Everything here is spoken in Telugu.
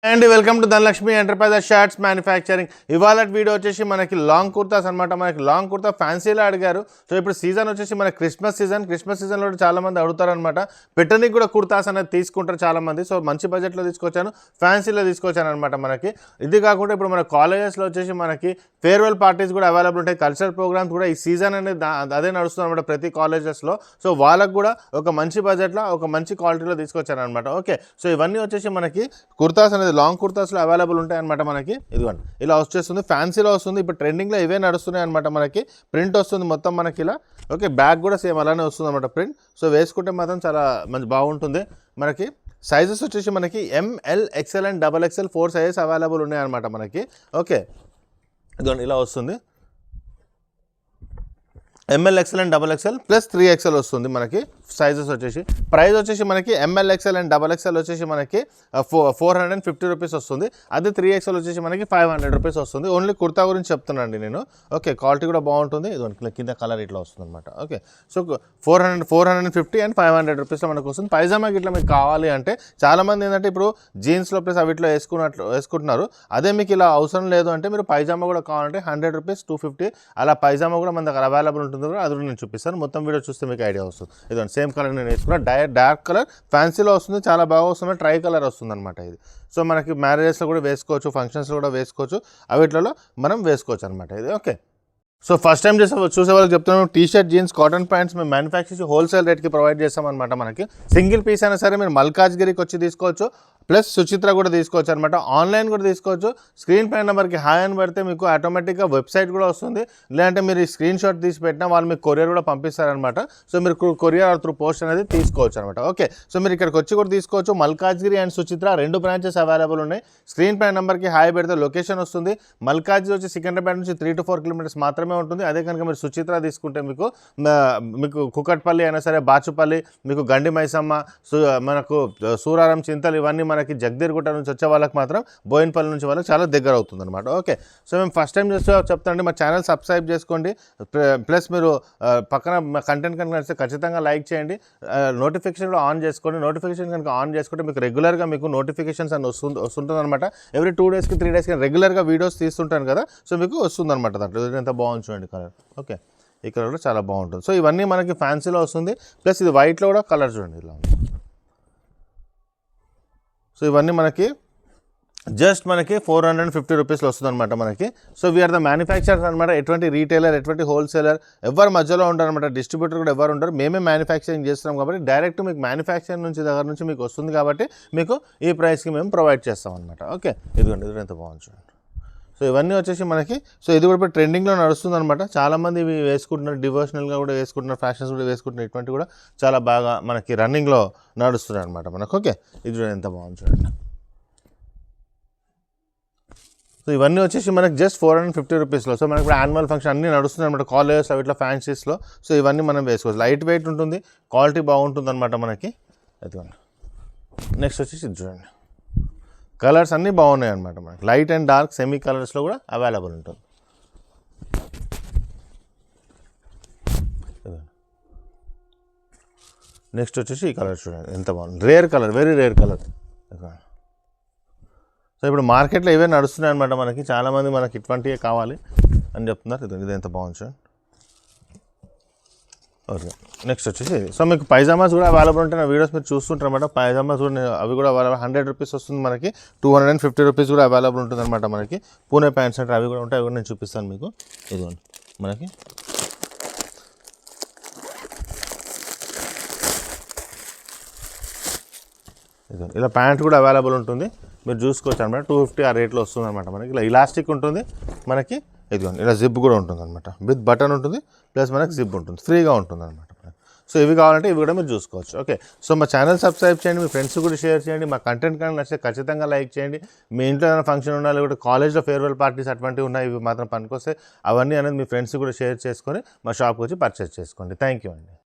And welcome to Dhanalakshmi enterprises shirts manufacturing. ఇవాళ వీడియో వచ్చేసి మనకి లాంగ్ కుర్తాస్ అనమాట. మనకి లాంగ్ కుర్తా ఫ్యాన్సీలో అడిగారు. సో ఇప్పుడు సీజన్ వచ్చేసి మన క్రిస్మస్ సీజన్లో చాలామంది అడుగుతారనమాట. పెట్టడానికి కూడా కుర్తాస్ అనేది తీసుకుంటారు చాలామంది. సో మంచి బడ్జెట్లో తీసుకొచ్చాను, ఫ్యాన్సీలో తీసుకొచ్చాను అనమాట. మనకి ఇది కాకుండా ఇప్పుడు మన కాలేజెస్లో వచ్చేసి మనకి ఫేర్వెల్ పార్టీస్ కూడా అవైలబుల్ ఉంటాయి. కల్చరల్ ప్రోగ్రామ్స్ కూడా ఈ సీజన్ అనేది అదే నడుస్తుంది అనమాట ప్రతి కాలేజెస్లో. సో వాళ్ళకు కూడా ఒక మంచి బడ్జెట్లో ఒక మంచి క్వాలిటీలో తీసుకొచ్చాను అనమాట. ఓకే, సో ఇవన్నీ వచ్చేసి మనకి కుర్తాస్ అనేది లాంగ్ కుర్తాస్లో అవైలబుల్ ఉంటాయి అనమాట. మనకి ఇదిగోండి ఇలా వచ్చేస్తుంది, ఫ్యాన్సీలో వస్తుంది. ఇప్పుడు ట్రెండింగ్లో ఇవే నడుస్తున్నాయి అనమాట. మనకి ప్రింట్ వస్తుంది మొత్తం మనకి ఇలా. ఓకే, బ్యాగ్ కూడా సేమ్ అలానే వస్తుంది అనమాట ప్రింట్. సో వేసుకుంటే మాత్రం చాలా మంచి బాగుంటుంది. మనకి సైజెస్ వచ్చేసి మనకి ML, XL and XXL 4 sizes available ఉన్నాయి అనమాట మనకి. ఓకే, ఇదిగోండి ఇలా వస్తుంది. ML, XL and XXL plus 3XL వస్తుంది మనకి సైజెస్ వచ్చేసి. ప్రైస్ వచ్చేసి మనకి ML, XL అండ్ XXL వచ్చేసి మనకి 450 రూపీస్ వస్తుంది. అదే 3XL వచ్చేసి మనకి 500 రూపీస్ వస్తుంది. ఓన్లీ కుర్తా గురించి చెప్తున్నాను నేను. ఓకే, క్వాలిటీ కూడా బాగుంటుంది. ఇది కింద కలర్ ఇట్లా వస్తుంది అనమాట. ఓకే, సో 450 అండ్ 500 రూపీస్లో మనకు వస్తుంది. పైజామాకి ఇట్లా మీకు కావాలి అంటే చాలామంది ఏంటంటే ఇప్పుడు జీన్స్లో ప్లస్ అవిట్లో వేసుకుంటున్నారు. అదే మీకు ఇలా అవసరం లేదు అంటే మీరు పైజామా కూడా కావాలంటే 100 రూపీస్ 250 అలా పైజామా కూడా మన దగ్గర అవైలబుల్ ఉంటుంది. అది కూడా నేను చూపిస్తాను. మొత్తం వీడియో చూస్తే మీకు ఐడియా వస్తుంది. ఇదండి సేమ్ కలర్ నేను వేసుకున్నా, డార్క్ కలర్ ఫ్యాన్సీలో వస్తుంది, చాలా బాగా వస్తుంది. ట్రై కలర్ వస్తుంది అనమాట ఇది. సో మనకి మ్యారేజెస్లో కూడా వేసుకోవచ్చు, ఫంక్షన్స్లో కూడా వేసుకోవచ్చు, అవిట్లలో మనం వేసుకోవచ్చు అనమాట ఇది. ఓకే, సో ఫస్ట్ టైం చూసే వాళ్ళకి చెప్తున్నాను, టీషర్ట్, జీన్స్, కాటన్ ప్యాంట్స్ మేము మ్యానుఫ్యాక్చర్ చేసి హోల్సేల్ రేట్కి ప్రొవైడ్ చేస్తామన్నమాట. మనకి సింగిల్ పీస్ అయినా సరే మీరు మల్కాజ్గిరికి వచ్చి తీసుకోవచ్చు, ప్లస్ సుచిత్ర కూడా తీసుకోవచ్చు అనమాట. ఆన్లైన్ కూడా తీసుకోవచ్చు. స్క్రీన్ పైన నెంబర్కి హాయ్ అని పెడితే మీకు ఆటోమేటిక్గా వెబ్సైట్ కూడా వస్తుంది. లేదంటే మీరు ఈ స్క్రీన్ షాట్ తీసి పెట్టినా వాళ్ళు మీకు కొరియర్ కూడా పంపిస్తారనమాట. సో మీరు కొరియర్ త్రూ పోస్ట్ అనేది తీసుకోవచ్చు అనమాట. ఓకే, సో మీరు ఇక్కడికి వచ్చి కూడా తీసుకోవచ్చు. Malkajgiri and Suchitra 2 branches available ఉన్నాయి. స్క్రీన్ పైన నెంబర్కి హాయ్ పెడితే లొకేషన్ వస్తుంది. మల్కాజ్గిరి వచ్చి సికింద్రాబాద్ నుంచి 3 to 4 కిలోమీటర్స్ మాత్రమే ఉంటుంది. అదే కనుక మీరు సుచిత్ర తీసుకుంటే మీకు కుకట్పల్లి అయినా సరే, బాచుపల్లి, మీకు గండి మైసమ్మ, మనకు సూరారం, చింతలు ఇవన్నీ మనకి జగదీర్గుట్ట నుంచి వచ్చే వాళ్ళకి మాత్రం బోయినపల్లి నుంచి వాళ్ళకి చాలా దగ్గర అవుతుంది అనమాట. ఓకే, సో మేము ఫస్ట్ టైం చెప్తానండి, మా ఛానల్ సబ్స్క్రైబ్ చేసుకోండి. ప్లస్ మీరు పక్కన కంటెంట్ కనుక నచ్చితే ఖచ్చితంగా లైక్ చేయండి. నోటిఫికేషన్ కూడా ఆన్ చేసుకోండి. నోటిఫికేషన్ కనుక ఆన్ చేసుకుంటే మీకు రెగ్యులర్గా మీకు నోటిఫికేషన్స్ అని వస్తుంటుంది అనమాట. ఎవ్రీ 2 daysకి 3 daysకి రెగ్యులర్గా వీడియోస్ తీస్తుంటాను కదా. సో మీకు వస్తుంది అనమాట. దాంట్లో ఎంత బాగుంది చూడండి కలర్. ఓకే, ఈ కలర్ కూడా చాలా బాగుంటుంది. సో ఇవన్నీ మనకి ఫ్యాన్సీలో వస్తుంది. ప్లస్ ఇది వైట్లో కూడా కలర్ చూడండి ఇలా ఉంది. సో ఇవన్నీ మనకి జస్ట్ మనకి 450 రూపీస్లో వస్తుంది అనమాట మనకి. సో వీఆర్ ద మ్యానుఫ్యాక్చరర్స్ అనమాట. ఎటువంటి రీటైలర్, ఎటువంటి హోల్సేలర్ ఎవరు మధ్యలో ఉంటారు అనమాట. డిస్ట్రిబ్యూటర్ కూడా ఎవరు ఉంటారు. మేమే మ్యానుఫ్యాక్చరింగ్ చేస్తున్నాం కాబట్టి డైరెక్ట్ మీకు మ్యానుఫ్యాక్చరింగ్ దగ్గర నుంచి మీకు వస్తుంది కాబట్టి మీకు ఈ ప్రైస్కి మేము ప్రొవైడ్ చేస్తాం అనమాట. ఓకే, ఇదిగోండి, ఇది ఎంత బాగుంది చూడండి. సో ఇవన్నీ వచ్చేసి మనకి, సో ఇది కూడా ఇప్పుడు ట్రెండింగ్లో నడుస్తుంది అనమాట. చాలామంది ఇవి వేసుకుంటున్నారు, డివోషనల్గా కూడా వేసుకుంటున్నారు, ఫ్యాషన్స్ కూడా వేసుకుంటున్నారు. ఇటువంటి కూడా చాలా బాగా మనకి రన్నింగ్లో నడుస్తున్నాయి అనమాట మనకు. ఓకే, ఇది కూడా ఎంత బాగుంది చూడండి. సో ఇవన్నీ వచ్చేసి మనకి జస్ట్ 450 రూపీస్లో. సో మనకి ఇప్పుడు యాన్యువల్ ఫంక్షన్ అన్నీ నడుస్తుంది అనమాట కాలేజెస్ అవిట్లా ఫ్యాన్సీస్లో. సో ఇవన్నీ మనం వేసుకోవచ్చు. లైట్ వెయిట్ ఉంటుంది, క్వాలిటీ బాగుంటుంది అనమాట మనకి. అదిగోండి, నెక్స్ట్ వచ్చేసి ఇది చూడండి. కలర్స్ అన్నీ బాగున్నాయి అనమాట మనకి. లైట్ అండ్ డార్క్ సెమీ కలర్స్లో కూడా అవైలబుల్ ఉంటుంది. నెక్స్ట్ వచ్చేసి ఈ కలర్ చూడండి ఎంత బాగుంది. Rare colour, very rare colour. So ఇప్పుడు మార్కెట్లో ఇవే నడుస్తున్నాయి అనమాట మనకి. చాలామంది మనకి ఇటువంటివే కావాలి అని చెప్తున్నారు. ఇది ఎంత బాగుంది చూడండి. ఓకే, నెక్స్ట్ వచ్చేసి ఇది. సో మీకు పైజామాస్ కూడా అవైలబుల్ ఉంటాయి. నా వీడియోస్ మీరు చూస్తుంటారు అనమాట. పైజామాస్ కూడా అవి కూడా అవైలబుల్ 100 రూపీస్ వస్తుంది మనకి. 250 రూపీస్ కూడా అవైలబుల్ ఉంటుంది అనమాట మనకి. పూణే ప్యాంట్స్ అంటే అవి కూడా ఉంటాయి. అవి కూడా నేను చూపిస్తాను మీకు. ఇదిగోండి మనకి ఇదిగోండి ఇలా ప్యాంట్ కూడా అవైలబుల్ ఉంటుంది. మీరు చూసుకోవచ్చు అనమాట. 250 ఆ రేట్లో వస్తుంది అనమాట మనకి. ఇలా ఇలాస్టిక్ ఉంటుంది మనకి. ఇదిగోండి ఇలా జిప్ కూడా ఉంటుంది అనమాట. విత్ బటన్ ఉంటుంది, ప్లస్ మనకి జిప్ ఉంటుంది, ఫ్రీగా ఉంటుంది అనమాట. సో ఇవి కావాలంటే ఇవి కూడా మీరు చూసుకోవచ్చు. ఓకే, సో మా ఛానల్ సబ్స్క్రైబ్ చేయండి, మీ ఫ్రెండ్స్ కూడా షేర్ చేయండి. మా కంటెంట్ కానీ నచ్చితే ఖచ్చితంగా లైక్ చేయండి. మీ ఇంట్లో ఏదైనా ఫంక్షన్ ఉండాలి, కూడా కాలేజ్లో ఫేర్వెల్ పార్టీస్ అటువంటివి ఉన్నాయి, ఇవి మాత్రం పనికొస్తే అవన్నీ అనేది మీ ఫ్రెండ్స్ కూడా షేర్ చేసుకొని మా షాప్కి వచ్చి పర్చేస్ చేసుకోండి. థ్యాంక్ యూ అండి.